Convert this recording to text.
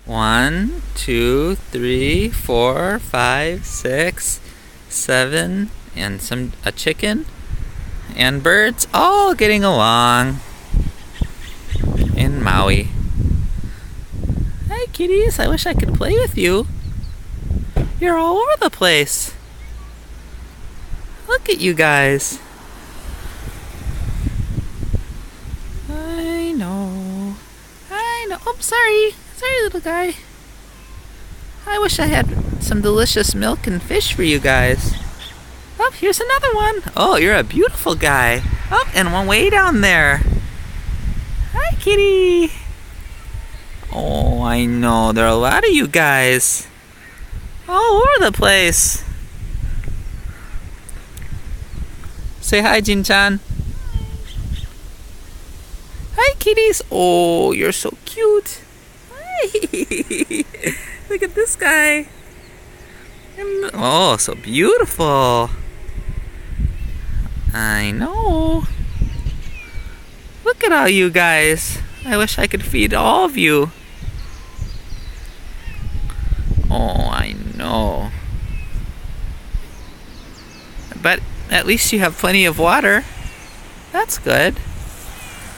1, 2, 3, 4, 5, 6, 7, and a chicken and birds all getting along in Maui. Hi kitties, I wish I could play with you. You're all over the place. Look at you guys. I know. Oh, sorry, little guy. I wish I had some delicious milk and fish for you guys. Oh, here's another one. Oh, you're a beautiful guy. Oh, and one way down there. Hi, kitty. Oh, I know. There are a lot of you guys. All over the place. Say hi, Jin-chan. Hi, kitties. Oh, you're so cute. Hi. Look at this guy. Oh, so beautiful. I know. Look at all you guys. I wish I could feed all of you. Oh, I know. But at least you have plenty of water. That's good.